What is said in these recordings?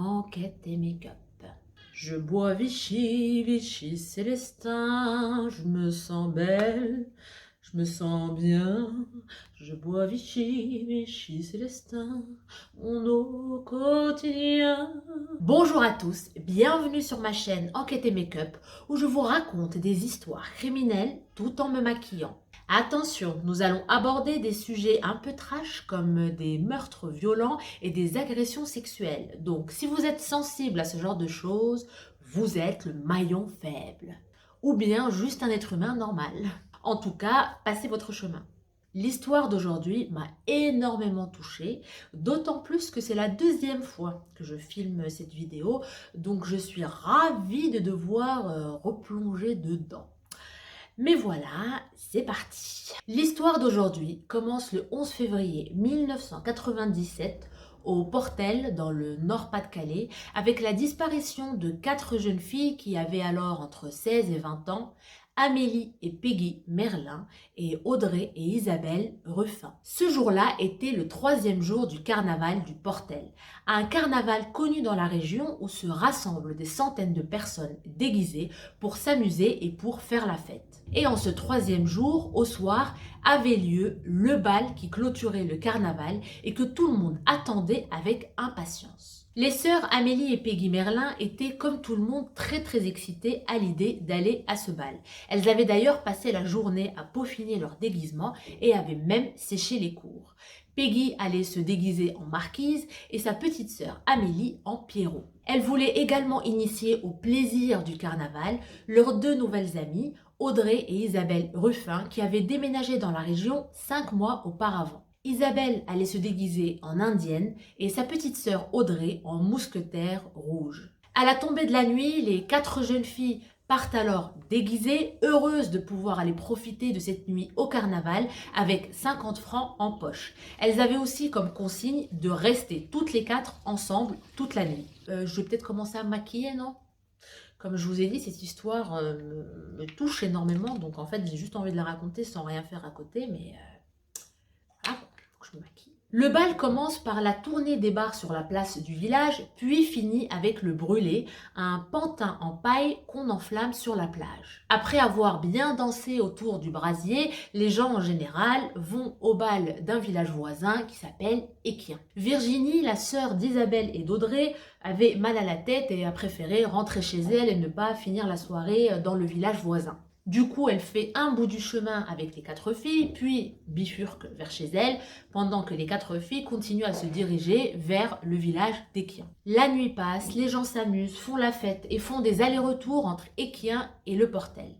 enquête et make-up. Je bois Vichy, Vichy Célestin, je me sens belle, je me sens bien. Je bois Vichy, Vichy Célestin, mon eau quotidien. Bonjour à tous, bienvenue sur ma chaîne Enquête et Make-up où je vous raconte des histoires criminelles tout en me maquillant. Attention, nous allons aborder des sujets un peu trash comme des meurtres violents et des agressions sexuelles. Donc si vous êtes sensible à ce genre de choses, vous êtes le maillon faible. Ou bien juste un être humain normal. En tout cas, passez votre chemin. L'histoire d'aujourd'hui m'a énormément touchée, d'autant plus que c'est la deuxième fois que je filme cette vidéo, donc je suis ravie de devoir replonger dedans. Mais voilà, c'est parti. L'histoire d'aujourd'hui commence le 11 février 1997 au Portel, dans le Nord-Pas-de-Calais, avec la disparition de 4 jeunes filles qui avaient alors entre 16 et 20 ans, Amélie et Peggy Merlin et Audrey et Isabelle Ruffin. Ce jour-là était le 3e jour du carnaval du Portel, un carnaval connu dans la région où se rassemblent des centaines de personnes déguisées pour s'amuser et pour faire la fête. Et en ce 3e jour, au soir, avait lieu le bal qui clôturait le carnaval et que tout le monde attendait avec impatience. Les sœurs Amélie et Peggy Merlin étaient comme tout le monde très excitées à l'idée d'aller à ce bal. Elles avaient d'ailleurs passé la journée à peaufiner leur déguisement et avaient même séché les cours. Peggy allait se déguiser en marquise et sa petite sœur Amélie en Pierrot. Elle voulait également initier au plaisir du carnaval leurs 2 nouvelles amies, Audrey et Isabelle Ruffin, qui avaient déménagé dans la région 5 mois auparavant. Isabelle allait se déguiser en indienne et sa petite sœur Audrey en mousquetaire rouge. À la tombée de la nuit, les 4 jeunes filles partent alors déguisées, heureuses de pouvoir aller profiter de cette nuit au carnaval avec 50 francs en poche. Elles avaient aussi comme consigne de rester toutes les 4 ensemble toute la nuit. Je vais peut-être commencer à me maquiller, non ? Comme je vous ai dit, cette histoire me touche énormément, donc en fait j'ai juste envie de la raconter sans rien faire à côté, mais voilà, faut que je me maquille. Le bal commence par la tournée des bars sur la place du village, puis finit avec le brûlé, un pantin en paille qu'on enflamme sur la plage. Après avoir bien dansé autour du brasier, les gens en général vont au bal d'un village voisin qui s'appelle Équien. Virginie, la sœur d'Isabelle et d'Audrey, avait mal à la tête et a préféré rentrer chez elle et ne pas finir la soirée dans le village voisin. Du coup, elle fait un bout du chemin avec les 4 filles, puis bifurque vers chez elle, pendant que les 4 filles continuent à se diriger vers le village d'Équien. La nuit passe, les gens s'amusent, font la fête et font des allers-retours entre Équien et le Portel.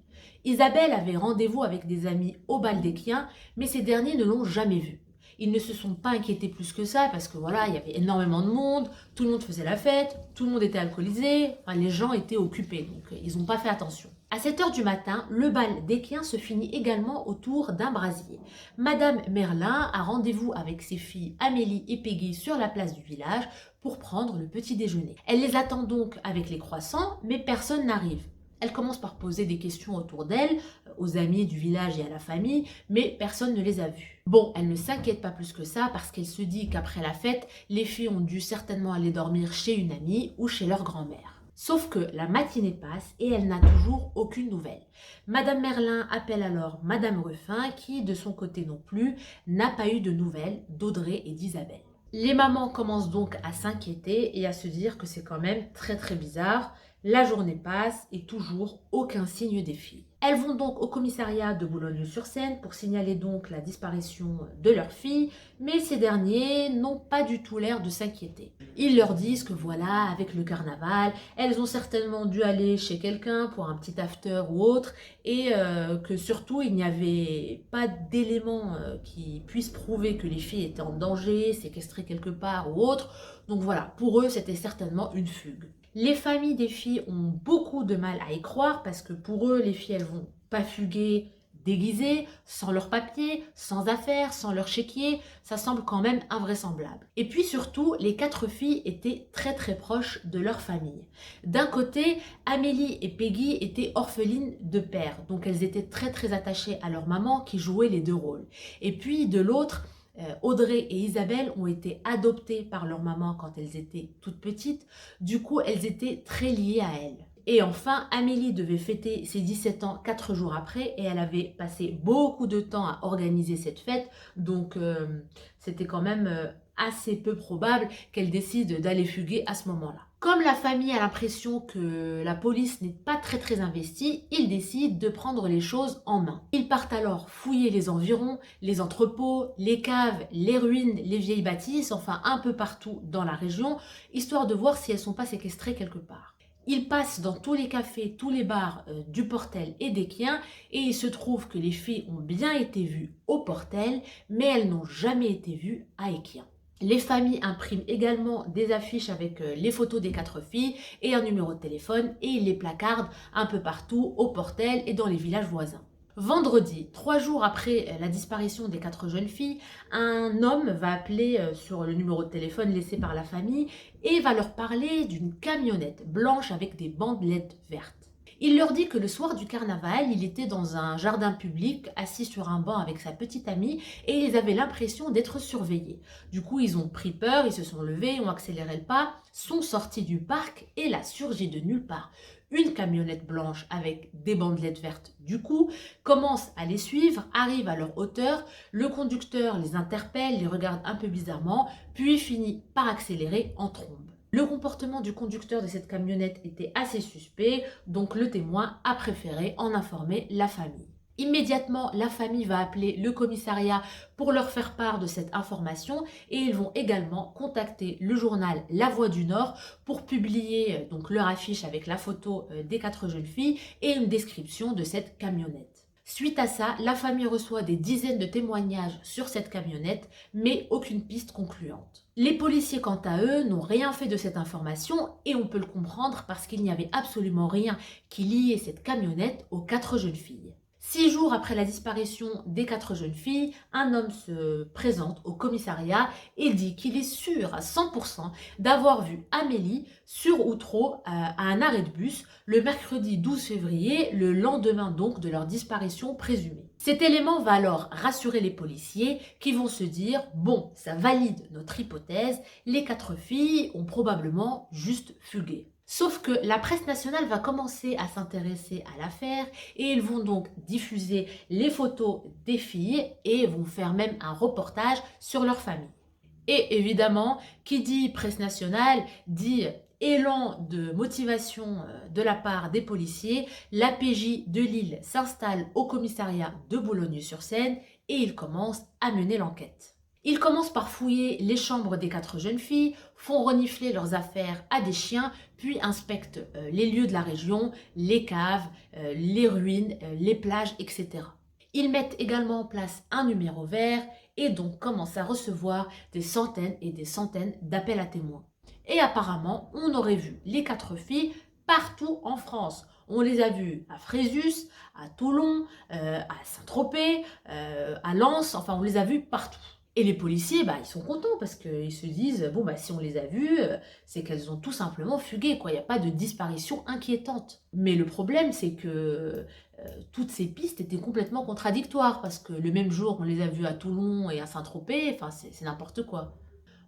Isabelle avait rendez-vous avec des amis au bal d'Équien, mais ces derniers ne l'ont jamais vue. Ils ne se sont pas inquiétés plus que ça parce que voilà, il y avait énormément de monde, tout le monde faisait la fête, tout le monde était alcoolisé, enfin, les gens étaient occupés, donc ils n'ont pas fait attention. À 7 h du matin, le bal d'Équien se finit également autour d'un brasier. Madame Merlin a rendez-vous avec ses filles Amélie et Peggy sur la place du village pour prendre le petit déjeuner. Elle les attend donc avec les croissants, mais personne n'arrive. Elle commence par poser des questions autour d'elle, aux amis du village et à la famille, mais personne ne les a vus. Bon, elle ne s'inquiète pas plus que ça parce qu'elle se dit qu'après la fête, les filles ont dû certainement aller dormir chez une amie ou chez leur grand-mère. Sauf que la matinée passe et elle n'a toujours aucune nouvelle. Madame Merlin appelle alors Madame Ruffin qui, de son côté non plus, n'a pas eu de nouvelles d'Audrey et d'Isabelle. Les mamans commencent donc à s'inquiéter et à se dire que c'est quand même très bizarre. La journée passe et toujours aucun signe des filles. Elles vont donc au commissariat de Boulogne-sur-Seine pour signaler donc la disparition de leurs filles, mais ces derniers n'ont pas du tout l'air de s'inquiéter. Ils leur disent que voilà, avec le carnaval, elles ont certainement dû aller chez quelqu'un pour un petit after ou autre, et que surtout il n'y avait pas d'éléments qui puissent prouver que les filles étaient en danger, séquestrées quelque part ou autre. Donc voilà, pour eux c'était certainement une fugue. Les familles des filles ont beaucoup de mal à y croire parce que pour eux, les filles, elles vont pas fuguer déguisées, sans leurs papiers, sans affaires, sans leur chéquier. Ça semble quand même invraisemblable. Et puis surtout, les 4 filles étaient très proches de leur famille. D'un côté, Amélie et Peggy étaient orphelines de père, donc elles étaient très attachées à leur maman qui jouait les 2 rôles. Et puis de l'autre, Audrey et Isabelle ont été adoptées par leur maman quand elles étaient toutes petites. Du coup, elles étaient très liées à elle. Et enfin, Amélie devait fêter ses 17 ans 4 jours après et elle avait passé beaucoup de temps à organiser cette fête. Donc, c'était quand même assez peu probable qu'elle décide d'aller fuguer à ce moment-là. Comme la famille a l'impression que la police n'est pas très investie, ils décident de prendre les choses en main. Ils partent alors fouiller les environs, les entrepôts, les caves, les ruines, les vieilles bâtisses, enfin un peu partout dans la région, histoire de voir si elles ne sont pas séquestrées quelque part. Ils passent dans tous les cafés, tous les bars du Portel et d'Équien et il se trouve que les filles ont bien été vues au Portel, mais elles n'ont jamais été vues à Équien. Les familles impriment également des affiches avec les photos des 4 filles et un numéro de téléphone et ils les placardent un peu partout au Portel et dans les villages voisins. Vendredi, 3 jours après la disparition des 4 jeunes filles, un homme va appeler sur le numéro de téléphone laissé par la famille et va leur parler d'une camionnette blanche avec des bandelettes vertes. Il leur dit que le soir du carnaval, il était dans un jardin public, assis sur un banc avec sa petite amie, et ils avaient l'impression d'être surveillés. Du coup, ils ont pris peur, ils se sont levés, ont accéléré le pas, sont sortis du parc, et là surgit de nulle part une camionnette blanche avec des bandelettes vertes du coup, commence à les suivre, arrive à leur hauteur, le conducteur les interpelle, les regarde un peu bizarrement, puis finit par accélérer en trombe. Le comportement du conducteur de cette camionnette était assez suspect, donc le témoin a préféré en informer la famille. Immédiatement, la famille va appeler le commissariat pour leur faire part de cette information et ils vont également contacter le journal La Voix du Nord pour publier donc leur affiche avec la photo des 4 jeunes filles et une description de cette camionnette. Suite à ça, la famille reçoit des dizaines de témoignages sur cette camionnette, mais aucune piste concluante. Les policiers, quant à eux, n'ont rien fait de cette information et on peut le comprendre parce qu'il n'y avait absolument rien qui liait cette camionnette aux 4 jeunes filles. 6 jours après la disparition des 4 jeunes filles, un homme se présente au commissariat et dit qu'il est sûr à 100% d'avoir vu Amélie sur Outreau à un arrêt de bus le mercredi 12 février, le lendemain donc de leur disparition présumée. Cet élément va alors rassurer les policiers qui vont se dire « Bon, ça valide notre hypothèse, les 4 filles ont probablement juste fugué ». Sauf que la presse nationale va commencer à s'intéresser à l'affaire et ils vont donc diffuser les photos des filles et vont faire même un reportage sur leur famille. Et évidemment, qui dit presse nationale dit élan de motivation de la part des policiers. L'APJ de Lille s'installe au commissariat de Boulogne-sur-Seine et il commence à mener l'enquête. Ils commencent par fouiller les chambres des 4 jeunes filles, font renifler leurs affaires à des chiens, puis inspectent les lieux de la région, les caves, les ruines, les plages, etc. Ils mettent également en place un numéro vert et donc commencent à recevoir des centaines et des centaines d'appels à témoins. Et apparemment, on aurait vu les 4 filles partout en France. On les a vues à Fréjus, à Toulon, à Saint-Tropez, à Lens, enfin on les a vues partout. Et les policiers, ils sont contents parce qu'ils se disent, bon, si on les a vues, c'est qu'elles ont tout simplement fugué, quoi. Il n'y a pas de disparition inquiétante. Mais le problème, c'est que toutes ces pistes étaient complètement contradictoires parce que le même jour, on les a vues à Toulon et à Saint-Tropez, enfin, c'est n'importe quoi.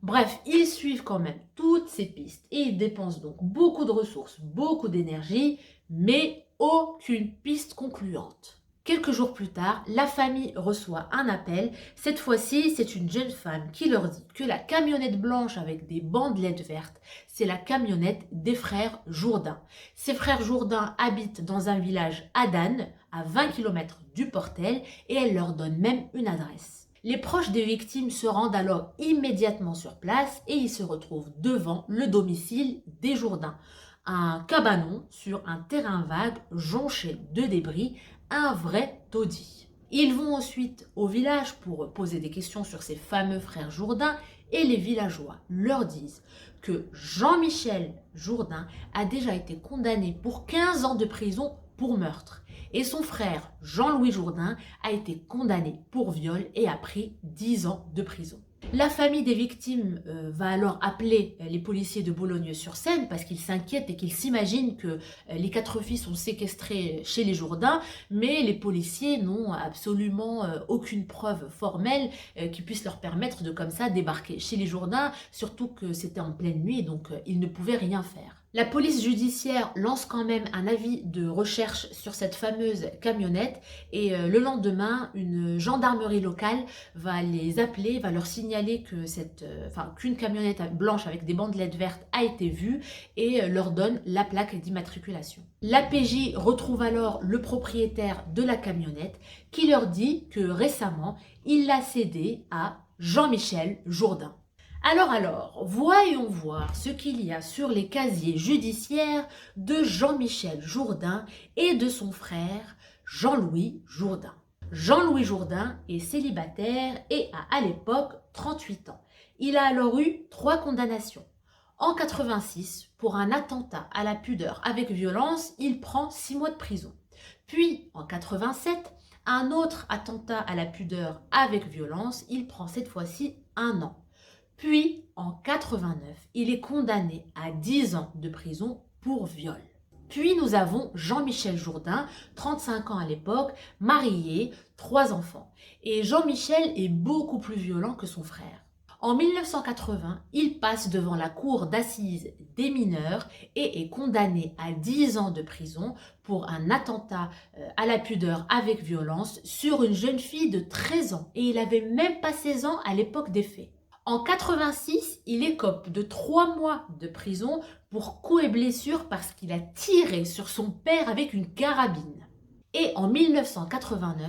Bref, ils suivent quand même toutes ces pistes et ils dépensent donc beaucoup de ressources, beaucoup d'énergie, mais aucune piste concluante. Quelques jours plus tard, la famille reçoit un appel. Cette fois-ci, c'est une jeune femme qui leur dit que la camionnette blanche avec des bandelettes vertes, c'est la camionnette des frères Jourdain. Ces frères Jourdain habitent dans un village à Dan, à 20 km du Portel, et elle leur donne même une adresse. Les proches des victimes se rendent alors immédiatement sur place et ils se retrouvent devant le domicile des Jourdain. Un cabanon sur un terrain vague jonché de débris, un vrai taudis. Ils vont ensuite au village pour poser des questions sur ces fameux frères Jourdain et les villageois leur disent que Jean-Michel Jourdain a déjà été condamné pour 15 ans de prison pour meurtre et son frère Jean-Louis Jourdain a été condamné pour viol et a pris 10 ans de prison. La famille des victimes va alors appeler les policiers de Boulogne-sur-Seine parce qu'ils s'inquiètent et qu'ils s'imaginent que les 4 filles sont séquestrées chez les Jourdain, mais les policiers n'ont absolument aucune preuve formelle qui puisse leur permettre de comme ça débarquer chez les Jourdain, surtout que c'était en pleine nuit, donc ils ne pouvaient rien faire. La police judiciaire lance quand même un avis de recherche sur cette fameuse camionnette et le lendemain, une gendarmerie locale va les appeler, va leur signaler que qu'une camionnette blanche avec des bandelettes vertes a été vue et leur donne la plaque d'immatriculation. L'APJ retrouve alors le propriétaire de la camionnette qui leur dit que récemment, il l'a cédée à Jean-Michel Jourdain. Alors, voyons voir ce qu'il y a sur les casiers judiciaires de Jean-Michel Jourdain et de son frère Jean-Louis Jourdain. Jean-Louis Jourdain est célibataire et a à l'époque 38 ans. Il a alors eu 3 condamnations. En 86, pour un attentat à la pudeur avec violence, il prend 6 mois de prison. Puis, en 87, un autre attentat à la pudeur avec violence, il prend cette fois-ci 1 an. Puis, en 89, il est condamné à 10 ans de prison pour viol. Puis nous avons Jean-Michel Jourdain, 35 ans à l'époque, marié, 3 enfants. Et Jean-Michel est beaucoup plus violent que son frère. En 1980, il passe devant la cour d'assises des mineurs et est condamné à 10 ans de prison pour un attentat à la pudeur avec violence sur une jeune fille de 13 ans. Et il n'avait même pas 16 ans à l'époque des faits. En 86, il écope de 3 mois de prison pour coups et blessures parce qu'il a tiré sur son père avec une carabine. Et en 1989,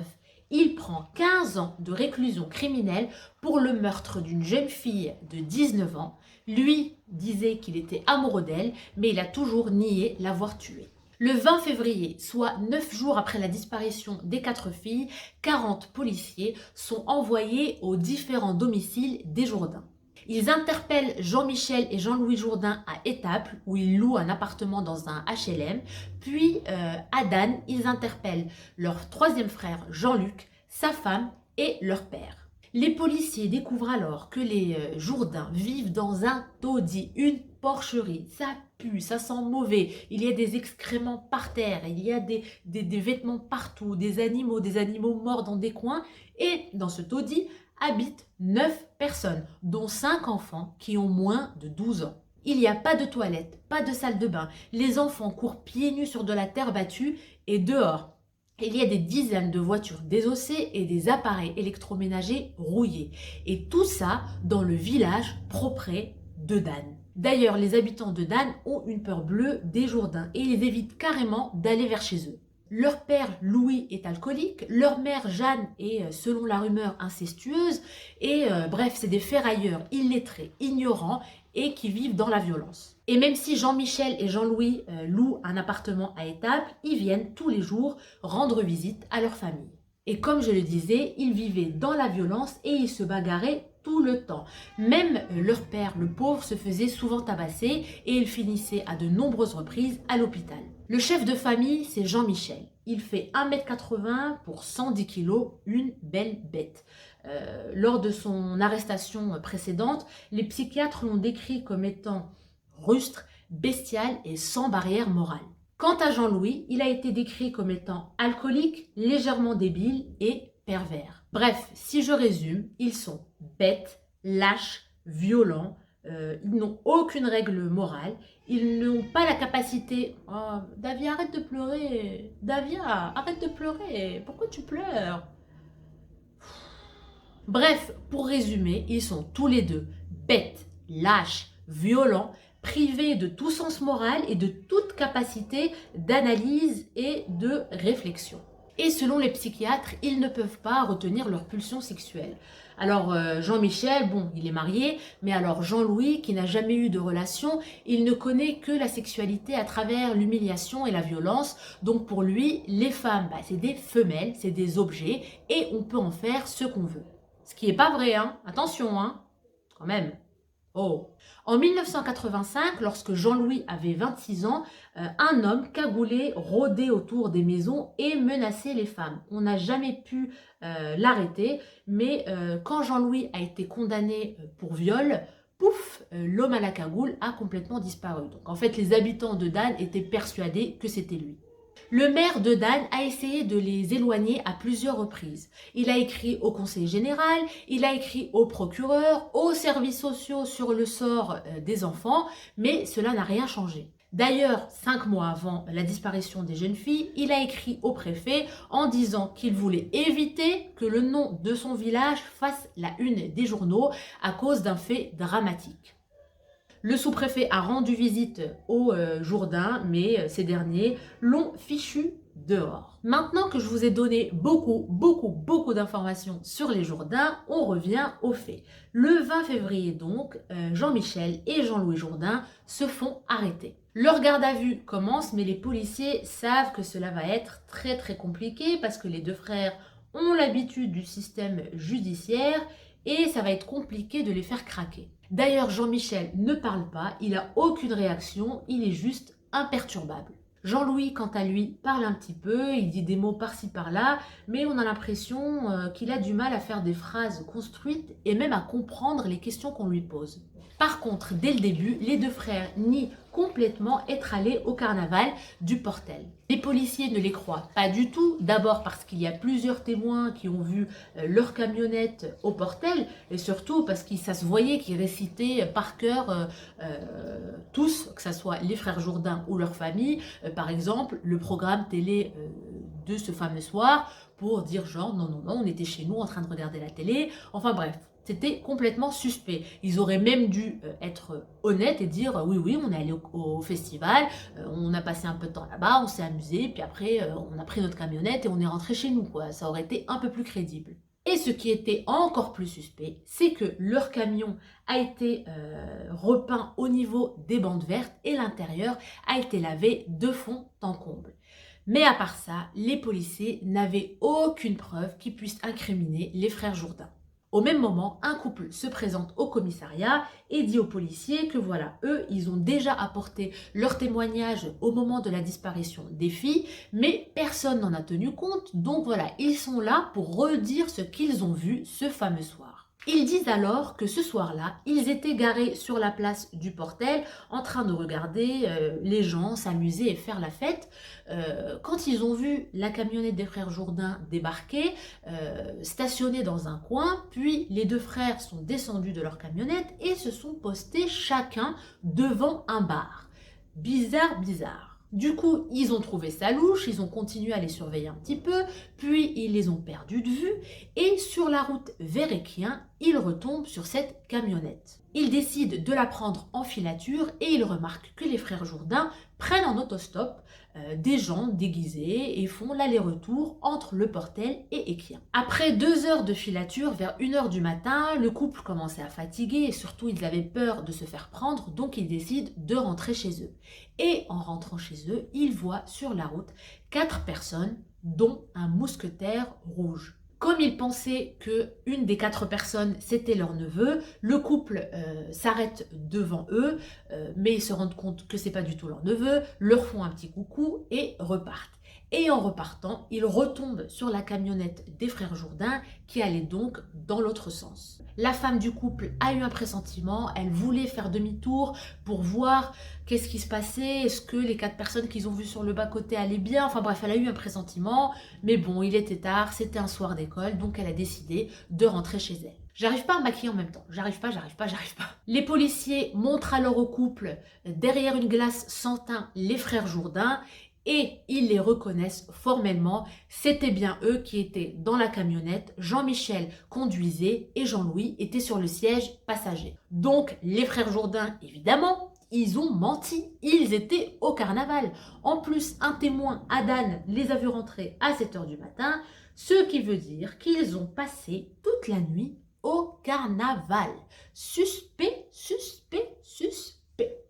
il prend 15 ans de réclusion criminelle pour le meurtre d'une jeune fille de 19 ans. Lui disait qu'il était amoureux d'elle, mais il a toujours nié l'avoir tuée. Le 20 février, soit 9 jours après la disparition des 4 filles, 40 policiers sont envoyés aux différents domiciles des Jourdain. Ils interpellent Jean-Michel et Jean-Louis Jourdain à Étaples, où ils louent un appartement dans un HLM. Puis à Dan, ils interpellent leur 3e frère Jean-Luc, sa femme et leur père. Les policiers découvrent alors que les Jourdain vivent dans un taudis, une porcherie. Ça pue, ça sent mauvais, il y a des excréments par terre, il y a des vêtements partout, des animaux morts dans des coins. Et dans ce taudis habitent 9 personnes, dont 5 enfants qui ont moins de 12 ans. Il n'y a pas de toilette, pas de salle de bain. Les enfants courent pieds nus sur de la terre battue et dehors, il y a des dizaines de voitures désossées et des appareils électroménagers rouillés. Et tout ça dans le village propre de Dan. D'ailleurs, les habitants de Dan ont une peur bleue des Jourdain et ils évitent carrément d'aller vers chez eux. Leur père, Louis, est alcoolique, leur mère, Jeanne, est, selon la rumeur, incestueuse, et bref, c'est des ferrailleurs illettrés, ignorants, et qui vivent dans la violence. Et même si Jean-Michel et Jean-Louis louent un appartement à Étaples, ils viennent tous les jours rendre visite à leur famille. Et comme je le disais, ils vivaient dans la violence et ils se bagarraient tout le temps. Même leur père, le pauvre, se faisait souvent tabasser et il finissait à de nombreuses reprises à l'hôpital. Le chef de famille, c'est Jean-Michel. Il fait 1,80 m pour 110 kg, une belle bête. Lors de son arrestation précédente, les psychiatres l'ont décrit comme étant rustre, bestial et sans barrière morale. Quant à Jean-Louis, il a été décrit comme étant alcoolique, légèrement débile et pervers. Bref, si je résume, ils sont bêtes, lâches, violents, ils n'ont aucune règle morale, ils n'ont pas la capacité... Oh, Davia, arrête de pleurer. Davia, arrête de pleurer. Pourquoi tu pleures? Bref, pour résumer, ils sont tous les deux bêtes, lâches, violents, privés de tout sens moral et de toute capacité d'analyse et de réflexion. Et selon les psychiatres, ils ne peuvent pas retenir leur pulsion sexuelle. Alors Jean-Michel, bon, il est marié, mais alors Jean-Louis, qui n'a jamais eu de relation, il ne connaît que la sexualité à travers l'humiliation et la violence. Donc pour lui, les femmes, c'est des femelles, c'est des objets, et on peut en faire ce qu'on veut. Ce qui n'est pas vrai, hein. Attention, hein, quand même. Oh. En 1985, lorsque Jean-Louis avait 26 ans, un homme cagoulé rôdait autour des maisons et menaçait les femmes. On n'a jamais pu l'arrêter, mais quand Jean-Louis a été condamné pour viol, pouf, l'homme à la cagoule a complètement disparu. Donc en fait, les habitants de Dan étaient persuadés que c'était lui. Le maire de Dan a essayé de les éloigner à plusieurs reprises. Il a écrit au conseil général, il a écrit au procureur, aux services sociaux sur le sort des enfants, mais cela n'a rien changé. D'ailleurs, 5 mois avant la disparition des jeunes filles, il a écrit au préfet en disant qu'il voulait éviter que le nom de son village fasse la une des journaux à cause d'un fait dramatique. Le sous-préfet a rendu visite aux Jourdain, mais ces derniers l'ont fichu dehors. Maintenant que je vous ai donné beaucoup d'informations sur les Jourdain, on revient aux faits. Le 20 février donc, Jean-Michel et Jean-Louis Jourdain se font arrêter. Leur garde à vue commence, mais les policiers savent que cela va être très compliqué parce que les deux frères ont l'habitude du système judiciaire et ça va être compliqué de les faire craquer. D'ailleurs, Jean-Michel ne parle pas, il n'a aucune réaction, il est juste imperturbable. Jean-Louis, quant à lui, parle un petit peu, il dit des mots par-ci par-là, mais on a l'impression qu'il a du mal à faire des phrases construites et même à comprendre les questions qu'on lui pose. Par contre, dès le début, les deux frères nient complètement être allés au carnaval du Portel. Les policiers ne les croient pas du tout, d'abord parce qu'il y a plusieurs témoins qui ont vu leur camionnette au Portel, et surtout parce que ça se voyait qu'ils récitaient par cœur tous, que ce soit les frères Jourdain ou leur famille, par exemple le programme télé de ce fameux soir, pour dire genre non, on était chez nous en train de regarder la télé, enfin bref. C'était complètement suspect. Ils auraient même dû être honnêtes et dire oui, on est allé au festival, on a passé un peu de temps là-bas, on s'est amusé, puis après on a pris notre camionnette et on est rentré chez nous, quoi. Ça aurait été un peu plus crédible. Et ce qui était encore plus suspect, c'est que leur camion a été repeint au niveau des bandes vertes et l'intérieur a été lavé de fond en comble. Mais à part ça, les policiers n'avaient aucune preuve qui puisse incriminer les frères Jourdain. Au même moment, un couple se présente au commissariat et dit aux policiers que voilà, eux, ils ont déjà apporté leur témoignage au moment de la disparition des filles, mais personne n'en a tenu compte, donc voilà, ils sont là pour redire ce qu'ils ont vu ce fameux soir. Ils disent alors que ce soir-là, ils étaient garés sur la place du Portel en train de regarder les gens s'amuser et faire la fête. Quand ils ont vu la camionnette des frères Jourdain débarquer, stationnée dans un coin, puis les deux frères sont descendus de leur camionnette et se sont postés chacun devant un bar. Bizarre. Du coup, ils ont trouvé ça louche, ils ont continué à les surveiller un petit peu, puis ils les ont perdus de vue, et sur la route vers Équien, ils retombent sur cette camionnette. Ils décident de la prendre en filature et ils remarquent que les frères Jourdain prennent en autostop des gens déguisés et font l'aller-retour entre le Portel et Équien. Après 2 heures de filature, vers 1h du matin, le couple commençait à fatiguer et surtout ils avaient peur de se faire prendre, donc ils décident de rentrer chez eux. Et en rentrant chez eux, ils voient sur la route 4 personnes, dont un mousquetaire rouge. Comme ils pensaient qu'une des 4 personnes, c'était leur neveu, le couple s'arrête devant eux, mais ils se rendent compte que c'est pas du tout leur neveu, leur font un petit coucou et repartent. Et en repartant, ils retombent sur la camionnette des frères Jourdain qui allait donc dans l'autre sens. La femme du couple a eu un pressentiment, elle voulait faire demi-tour pour voir qu'est-ce qui se passait, est-ce que les 4 personnes qu'ils ont vues sur le bas-côté allaient bien, enfin bref, elle a eu un pressentiment, mais bon, il était tard, c'était un soir d'école, donc elle a décidé de rentrer chez elle. J'arrive pas à me maquiller en même temps, j'arrive pas. Les policiers montrent alors au couple, derrière une glace sans teint, les frères Jourdain, et ils les reconnaissent formellement, c'était bien eux qui étaient dans la camionnette, Jean-Michel conduisait et Jean-Louis était sur le siège passager. Donc les frères Jourdain, évidemment, ils ont menti, ils étaient au carnaval. En plus, un témoin, Adan, les a vus rentrer à 7h du matin, ce qui veut dire qu'ils ont passé toute la nuit au carnaval. Suspect.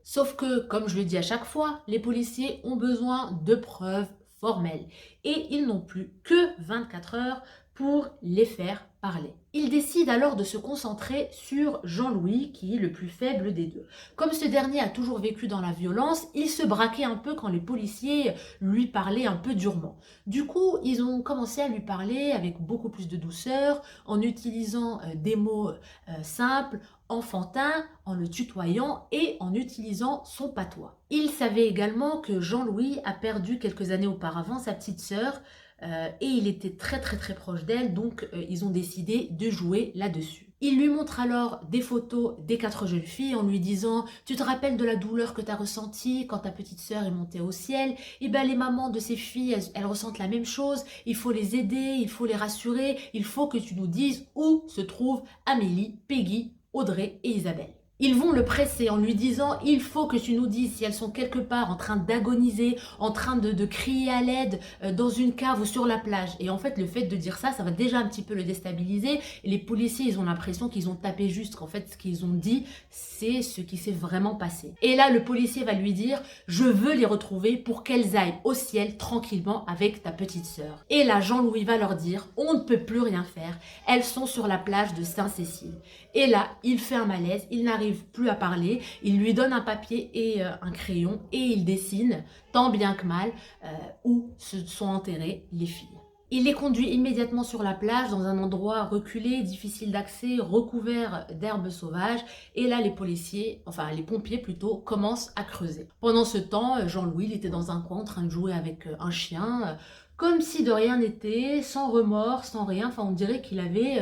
Sauf que, comme je le dis à chaque fois, les policiers ont besoin de preuves formelles. Et ils n'ont plus que 24 heures pour les faire parler. Il décide alors de se concentrer sur Jean-Louis, qui est le plus faible des deux. Comme ce dernier a toujours vécu dans la violence, il se braquait un peu quand les policiers lui parlaient un peu durement. Du coup, ils ont commencé à lui parler avec beaucoup plus de douceur, en utilisant des mots simples, enfantins, en le tutoyant et en utilisant son patois. Il savait également que Jean-Louis a perdu quelques années auparavant sa petite sœur, et il était très proche d'elle, donc ils ont décidé de jouer là-dessus. Il lui montre alors des photos des 4 jeunes filles en lui disant « Tu te rappelles de la douleur que tu as ressentie quand ta petite sœur est montée au ciel ? Eh bien les mamans de ces filles, elles ressentent la même chose, il faut les aider, il faut les rassurer, il faut que tu nous dises où se trouvent Amélie, Peggy, Audrey et Isabelle. » Ils vont le presser en lui disant « Il faut que tu nous dises si elles sont quelque part en train d'agoniser, en train de crier à l'aide dans une cave ou sur la plage. » Et en fait, le fait de dire ça, ça va déjà un petit peu le déstabiliser. Et les policiers, ils ont l'impression qu'ils ont tapé juste, qu'en fait, ce qu'ils ont dit, c'est ce qui s'est vraiment passé. Et là, le policier va lui dire « Je veux les retrouver pour qu'elles aillent au ciel tranquillement avec ta petite sœur. » Et là, Jean-Louis va leur dire « On ne peut plus rien faire. Elles sont sur la plage de Saint-Cécile. » Et là, il fait un malaise, il n'arrive plus à parler, il lui donne un papier et un crayon et il dessine, tant bien que mal, où se sont enterrées les filles. Il les conduit immédiatement sur la plage, dans un endroit reculé, difficile d'accès, recouvert d'herbes sauvages. Et là, les pompiers plutôt, commencent à creuser. Pendant ce temps, Jean-Louis, il était dans un coin en train de jouer avec un chien, comme si de rien n'était, sans remords, sans rien. Enfin, on dirait qu'il avait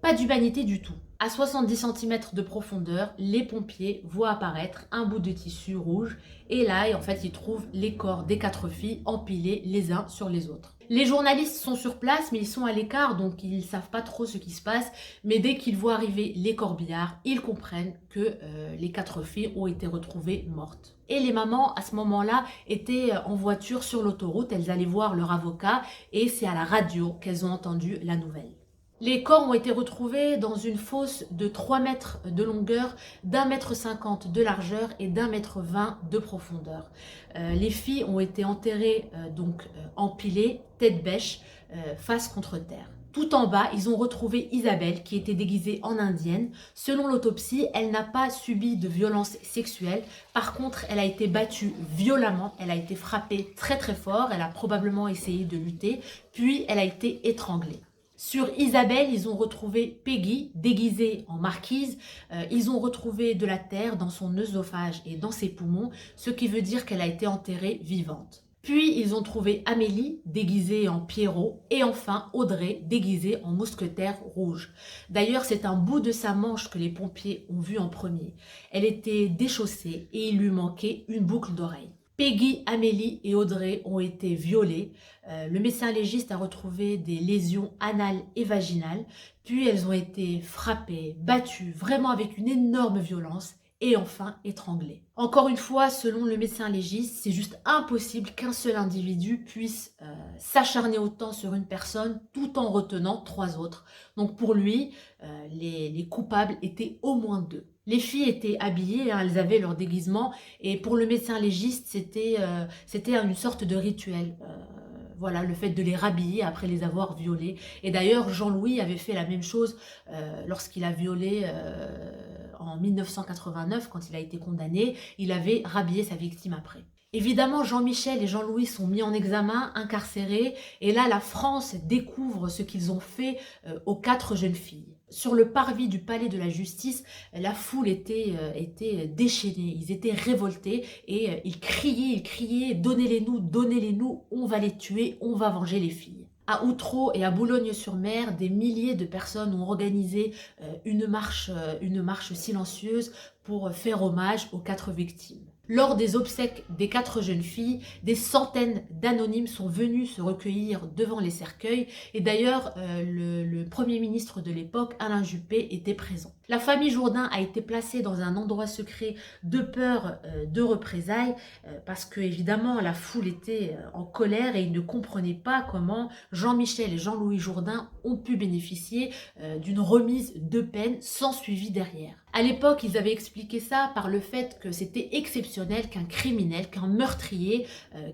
pas d'humanité du tout. À 70 cm de profondeur, les pompiers voient apparaître un bout de tissu rouge et là, en fait, ils trouvent les corps des 4 filles empilés les uns sur les autres. Les journalistes sont sur place, mais ils sont à l'écart, donc ils ne savent pas trop ce qui se passe. Mais dès qu'ils voient arriver les corbillards, ils comprennent que les 4 filles ont été retrouvées mortes. Et les mamans, à ce moment-là, étaient en voiture sur l'autoroute. Elles allaient voir leur avocat et c'est à la radio qu'elles ont entendu la nouvelle. Les corps ont été retrouvés dans une fosse de 3 mètres de longueur, d'1,50 m de largeur et d'1,20 m de profondeur. Les filles ont été enterrées, empilées, tête bêche, face contre terre. Tout en bas, ils ont retrouvé Isabelle qui était déguisée en indienne. Selon l'autopsie, elle n'a pas subi de violence sexuelle. Par contre, elle a été battue violemment, elle a été frappée très fort, elle a probablement essayé de lutter, puis elle a été étranglée. Sur Isabelle, ils ont retrouvé Peggy, déguisée en marquise. Ils ont retrouvé de la terre dans son œsophage et dans ses poumons, ce qui veut dire qu'elle a été enterrée vivante. Puis, ils ont trouvé Amélie, déguisée en Pierrot, et enfin Audrey, déguisée en mousquetaire rouge. D'ailleurs, c'est un bout de sa manche que les pompiers ont vu en premier. Elle était déchaussée et il lui manquait une boucle d'oreille. Peggy, Amélie et Audrey ont été violées. Le médecin légiste a retrouvé des lésions anales et vaginales. Puis elles ont été frappées, battues, vraiment avec une énorme violence et enfin étranglées. Encore une fois, selon le médecin légiste, c'est juste impossible qu'un seul individu puisse s'acharner autant sur une personne tout en retenant 3 autres. Donc pour lui, les coupables étaient au moins 2. Les filles étaient habillées, elles avaient leur déguisement et pour le médecin légiste, c'était une sorte de rituel. Voilà, le fait de les rhabiller après les avoir violées. Et d'ailleurs, Jean-Louis avait fait la même chose lorsqu'il a violé en 1989, quand il a été condamné. Il avait rhabillé sa victime après. Évidemment, Jean-Michel et Jean-Louis sont mis en examen, incarcérés. Et là, la France découvre ce qu'ils ont fait aux 4 jeunes filles. Sur le parvis du palais de la justice, la foule était déchaînée, ils étaient révoltés et ils criaient « Donnez-les-nous, on va les tuer, on va venger les filles ». À Outreau et à Boulogne-sur-Mer, des milliers de personnes ont organisé une marche silencieuse pour faire hommage aux 4 victimes. Lors des obsèques des 4 jeunes filles, des centaines d'anonymes sont venus se recueillir devant les cercueils et d'ailleurs le Premier ministre de l'époque, Alain Juppé, était présent. La famille Jourdain a été placée dans un endroit secret de peur de représailles parce que évidemment la foule était en colère et ils ne comprenaient pas comment Jean-Michel et Jean-Louis Jourdain ont pu bénéficier d'une remise de peine sans suivi derrière. À l'époque, ils avaient expliqué ça par le fait que c'était exceptionnel qu'un criminel, qu'un meurtrier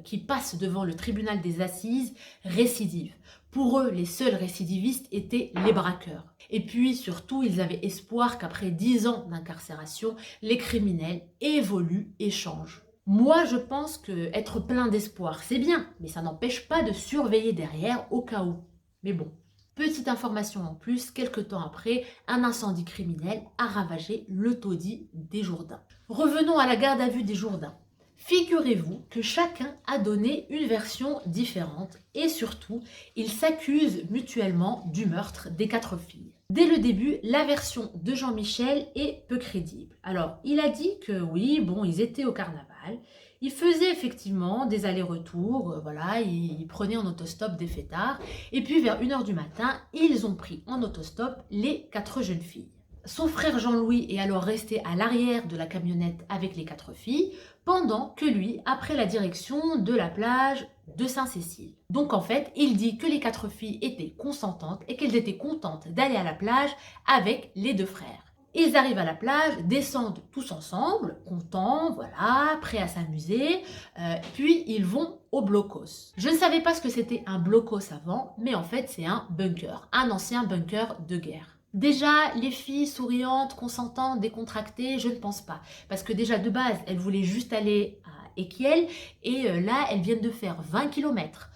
qui passe devant le tribunal des assises récidive. Pour eux, les seuls récidivistes étaient les braqueurs. Et puis surtout, ils avaient espoir qu'après 10 ans d'incarcération, les criminels évoluent et changent. Moi, je pense que être plein d'espoir, c'est bien, mais ça n'empêche pas de surveiller derrière au cas où. Mais bon, petite information en plus, quelques temps après, un incendie criminel a ravagé le taudis des Jourdain. Revenons à la garde à vue des Jourdain. Figurez-vous que chacun a donné une version différente et surtout, ils s'accusent mutuellement du meurtre des 4 filles. Dès le début, la version de Jean-Michel est peu crédible. Alors, il a dit que oui, bon, ils étaient au carnaval, ils faisaient effectivement des allers-retours, voilà, ils prenaient en autostop des fêtards, et puis vers 1h du matin, ils ont pris en autostop les 4 jeunes filles. Son frère Jean-Louis est alors resté à l'arrière de la camionnette avec les 4 filles, pendant que lui a pris la direction de la plage de Saint-Cécile. Donc en fait, il dit que les 4 filles étaient consentantes et qu'elles étaient contentes d'aller à la plage avec les 2 frères. Ils arrivent à la plage, descendent tous ensemble, contents, voilà, prêts à s'amuser, puis ils vont au blocos. Je ne savais pas ce que c'était un blocos avant, mais en fait c'est un bunker, un ancien bunker de guerre. Déjà, les filles souriantes, consentantes, décontractées, je ne pense pas. Parce que déjà, de base, elles voulaient juste aller à Ekiel et là, elles viennent de faire 20 km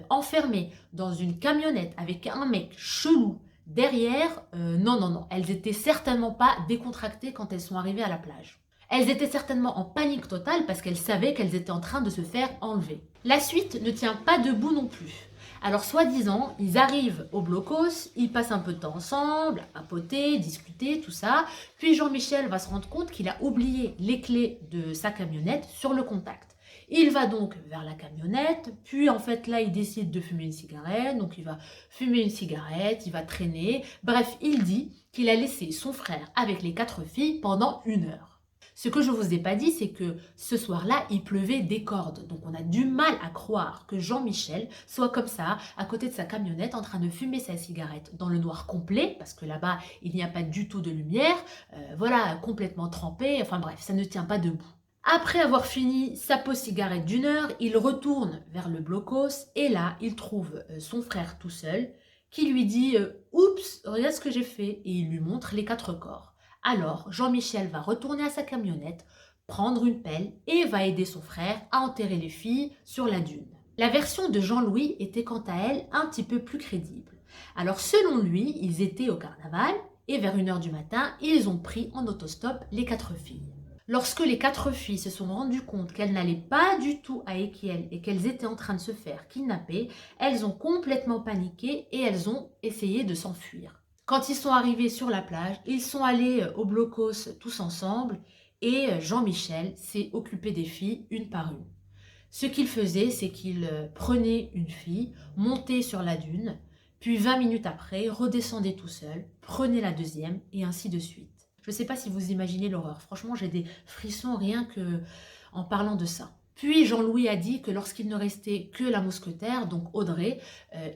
enfermées dans une camionnette avec un mec chelou derrière. Non, elles étaient certainement pas décontractées quand elles sont arrivées à la plage. Elles étaient certainement en panique totale parce qu'elles savaient qu'elles étaient en train de se faire enlever. La suite ne tient pas debout non plus. Alors, soi-disant, ils arrivent au blocos, ils passent un peu de temps ensemble, à papoter, discuter, tout ça. Puis Jean-Michel va se rendre compte qu'il a oublié les clés de sa camionnette sur le contact. Il va donc vers la camionnette, puis en fait là, il décide de fumer une cigarette. Donc il va fumer une cigarette, il va traîner. Bref, il dit qu'il a laissé son frère avec les 4 filles pendant 1 heure. Ce que je ne vous ai pas dit, c'est que ce soir-là, il pleuvait des cordes. Donc on a du mal à croire que Jean-Michel soit comme ça, à côté de sa camionnette, en train de fumer sa cigarette dans le noir complet, parce que là-bas, il n'y a pas du tout de lumière, voilà, complètement trempé, enfin bref, ça ne tient pas debout. Après avoir fini sa pause cigarette d'1 heure, il retourne vers le blocos, et là, il trouve son frère tout seul, qui lui dit « Oups, regarde ce que j'ai fait », et il lui montre les 4 corps. Alors, Jean-Michel va retourner à sa camionnette, prendre une pelle et va aider son frère à enterrer les filles sur la dune. La version de Jean-Louis était quant à elle un petit peu plus crédible. Alors, selon lui, ils étaient au carnaval et vers 1h du matin, ils ont pris en autostop les 4 filles. Lorsque les 4 filles se sont rendues compte qu'elles n'allaient pas du tout à Ekiel et qu'elles étaient en train de se faire kidnapper, elles ont complètement paniqué et elles ont essayé de s'enfuir. Quand ils sont arrivés sur la plage, ils sont allés au blocos tous ensemble et Jean-Michel s'est occupé des filles une par une. Ce qu'il faisait, c'est qu'il prenait une fille, montait sur la dune, puis 20 minutes après, redescendait tout seul, prenait la deuxième et ainsi de suite. Je ne sais pas si vous imaginez l'horreur. Franchement, j'ai des frissons rien que en parlant de ça. Puis Jean-Louis a dit que lorsqu'il ne restait que la mousquetaire, donc Audrey,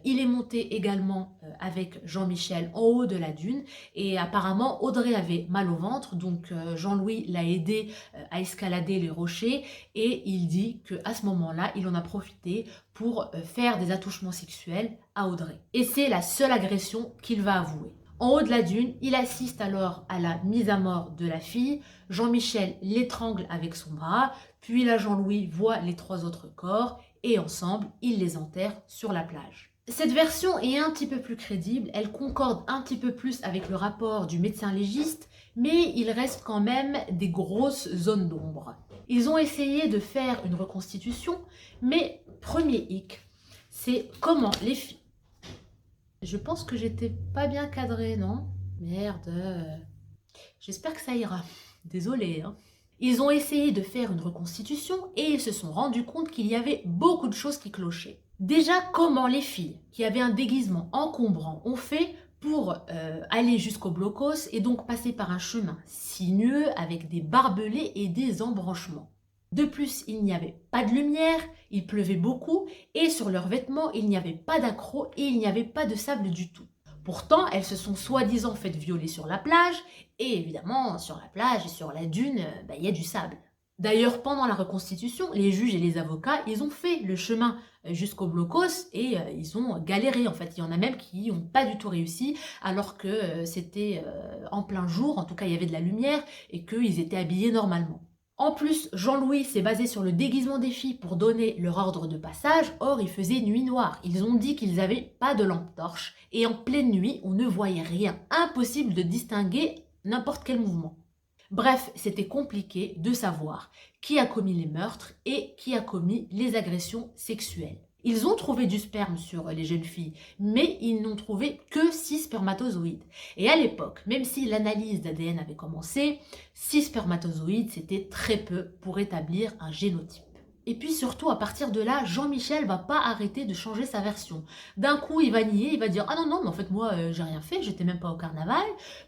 il est monté également avec Jean-Michel en haut de la dune et apparemment Audrey avait mal au ventre, donc Jean-Louis l'a aidé à escalader les rochers et il dit qu'à ce moment-là, il en a profité pour faire des attouchements sexuels à Audrey. Et c'est la seule agression qu'il va avouer. En haut de la dune, il assiste alors à la mise à mort de la fille. Jean-Michel l'étrangle avec son bras, puis là Jean-Louis voit les 3 autres corps et ensemble, ils les enterrent sur la plage. Cette version est un petit peu plus crédible, elle concorde un petit peu plus avec le rapport du médecin légiste, mais il reste quand même des grosses zones d'ombre. Ils ont essayé de faire une reconstitution, mais premier hic, c'est comment les filles... Je pense que j'étais pas bien cadrée, non? Merde. J'espère que ça ira. Désolée, hein. Ils ont essayé de faire une reconstitution et ils se sont rendus compte qu'il y avait beaucoup de choses qui clochaient. Déjà, comment les filles qui avaient un déguisement encombrant ont fait pour aller jusqu'au blocos et donc passer par un chemin sinueux avec des barbelés et des embranchements. De plus, il n'y avait pas de lumière, il pleuvait beaucoup et sur leurs vêtements, il n'y avait pas d'accroc et il n'y avait pas de sable du tout. Pourtant, elles se sont soi-disant faites violer sur la plage et évidemment, sur la plage et sur la dune, il y a du sable. D'ailleurs, pendant la reconstitution, les juges et les avocats, ils ont fait le chemin jusqu'au blocos et ils ont galéré en fait. Il y en a même qui n'ont pas du tout réussi alors que c'était en plein jour, en tout cas il y avait de la lumière et qu'ils étaient habillés normalement. En plus, Jean-Louis s'est basé sur le déguisement des filles pour donner leur ordre de passage, or il faisait nuit noire. Ils ont dit qu'ils n'avaient pas de lampe torche et en pleine nuit, on ne voyait rien. Impossible de distinguer n'importe quel mouvement. Bref, c'était compliqué de savoir qui a commis les meurtres et qui a commis les agressions sexuelles. Ils ont trouvé du sperme sur les jeunes filles, mais ils n'ont trouvé que 6 spermatozoïdes. Et à l'époque, même si l'analyse d'ADN avait commencé, 6 spermatozoïdes, c'était très peu pour établir un génotype. Et puis surtout, à partir de là, Jean-Michel va pas arrêter de changer sa version. D'un coup, il va nier, il va dire « Ah non, non, mais en fait, moi, j'ai rien fait, j'étais même pas au carnaval. »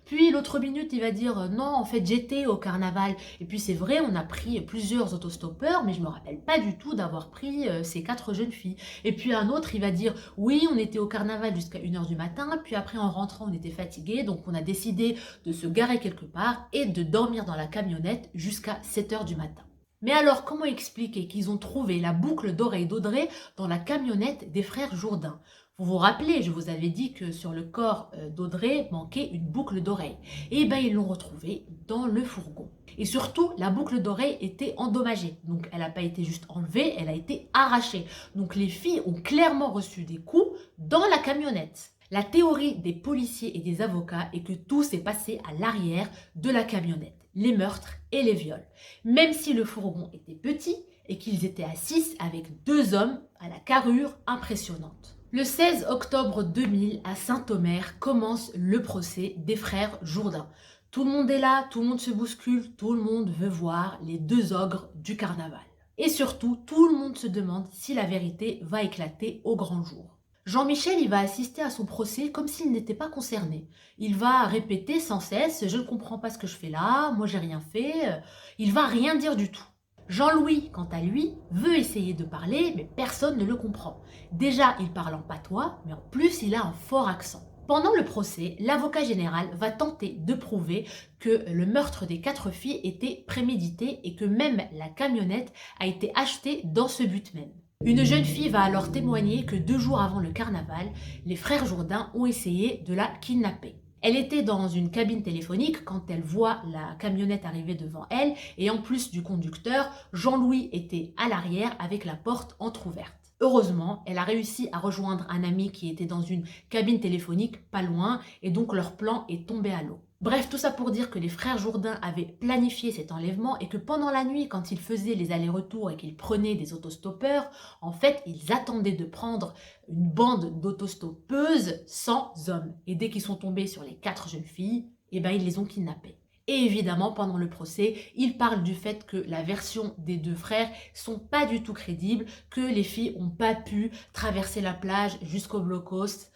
Puis l'autre minute, il va dire Non, en fait, j'étais au carnaval. » Et puis c'est vrai, on a pris plusieurs autostoppeurs, mais je me rappelle pas du tout d'avoir pris ces 4 jeunes filles. Et puis un autre, il va dire Oui, on était au carnaval jusqu'à 1h du matin, puis après, en rentrant, on était fatigué, donc on a décidé de se garer quelque part et de dormir dans la camionnette jusqu'à 7h du matin. Mais alors, comment expliquer qu'ils ont trouvé la boucle d'oreille d'Audrey dans la camionnette des frères Jourdain? Vous vous rappelez, je vous avais dit que sur le corps d'Audrey manquait une boucle d'oreille. Et bien, ils l'ont retrouvée dans le fourgon. Et surtout, la boucle d'oreille était endommagée. Donc, elle n'a pas été juste enlevée, elle a été arrachée. Donc, les filles ont clairement reçu des coups dans la camionnette. La théorie des policiers et des avocats est que tout s'est passé à l'arrière de la camionnette, les meurtres et les viols. Même si le fourgon était petit et qu'ils étaient à 6 avec 2 hommes à la carrure impressionnante. Le 16 octobre 2000, à Saint-Omer, commence le procès des frères Jourdain. Tout le monde est là, tout le monde se bouscule, tout le monde veut voir les 2 ogres du carnaval. Et surtout, tout le monde se demande si la vérité va éclater au grand jour. Jean-Michel, il va assister à son procès comme s'il n'était pas concerné. Il va répéter sans cesse « Je ne comprends pas ce que je fais là, moi j'ai rien fait ». Il va rien dire du tout. Jean-Louis, quant à lui, veut essayer de parler, mais personne ne le comprend. Déjà, il parle en patois, mais en plus, il a un fort accent. Pendant le procès, l'avocat général va tenter de prouver que le meurtre des 4 filles était prémédité et que même la camionnette a été achetée dans ce but même. Une jeune fille va alors témoigner que 2 jours avant le carnaval, les frères Jourdain ont essayé de la kidnapper. Elle était dans une cabine téléphonique quand elle voit la camionnette arriver devant elle et en plus du conducteur, Jean-Louis était à l'arrière avec la porte entrouverte. Heureusement, elle a réussi à rejoindre un ami qui était dans une cabine téléphonique pas loin et donc leur plan est tombé à l'eau. Bref, tout ça pour dire que les frères Jourdain avaient planifié cet enlèvement et que pendant la nuit, quand ils faisaient les allers-retours et qu'ils prenaient des autostoppeurs, en fait, ils attendaient de prendre une bande d'autostoppeuses sans hommes. Et dès qu'ils sont tombés sur les 4 jeunes filles, eh ben, ils les ont kidnappées. Et évidemment, pendant le procès, ils parlent du fait que la version des 2 frères sont pas du tout crédibles, que les filles n'ont pas pu traverser la plage jusqu'au blocos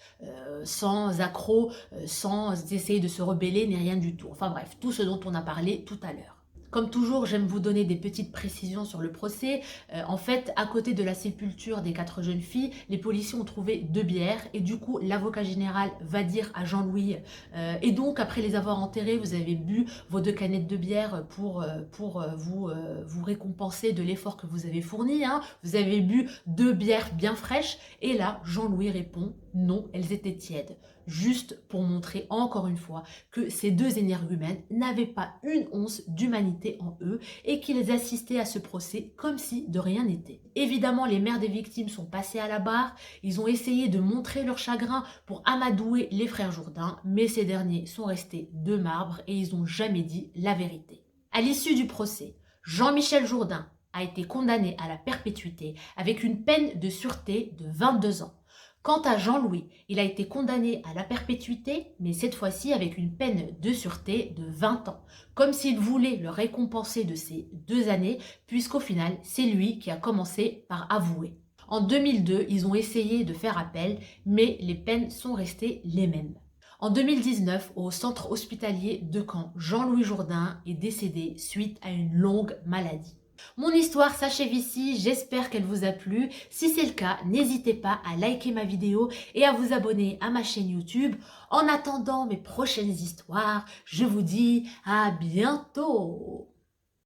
sans accroc, sans essayer de se rebeller, ni rien du tout. Enfin bref, tout ce dont on a parlé tout à l'heure. Comme toujours, j'aime vous donner des petites précisions sur le procès. En fait, à côté de la sépulture des 4 jeunes filles, les policiers ont trouvé 2 bières et du coup, l'avocat général va dire à Jean-Louis et donc, après les avoir enterrées, vous avez bu vos 2 canettes de bière pour vous récompenser de l'effort que vous avez fourni. Hein. Vous avez bu 2 bières bien fraîches et là, Jean-Louis répond non, elles étaient tièdes. Juste pour montrer encore une fois que ces 2 énergumènes n'avaient pas une once d'humanité en eux et qu'ils assistaient à ce procès comme si de rien n'était. Évidemment, les mères des victimes sont passées à la barre, ils ont essayé de montrer leur chagrin pour amadouer les frères Jourdain, mais ces derniers sont restés de marbre et ils n'ont jamais dit la vérité. À l'issue du procès, Jean-Michel Jourdain a été condamné à la perpétuité avec une peine de sûreté de 22 ans. Quant à Jean-Louis, il a été condamné à la perpétuité, mais cette fois-ci avec une peine de sûreté de 20 ans, comme s'il voulait le récompenser de ces 2 années, puisqu'au final, c'est lui qui a commencé par avouer. En 2002, ils ont essayé de faire appel, mais les peines sont restées les mêmes. En 2019, au centre hospitalier de Caen, Jean-Louis Jourdain est décédé suite à une longue maladie. Mon histoire s'achève ici, j'espère qu'elle vous a plu. Si c'est le cas, n'hésitez pas à liker ma vidéo et à vous abonner à ma chaîne YouTube. En attendant mes prochaines histoires, je vous dis à bientôt.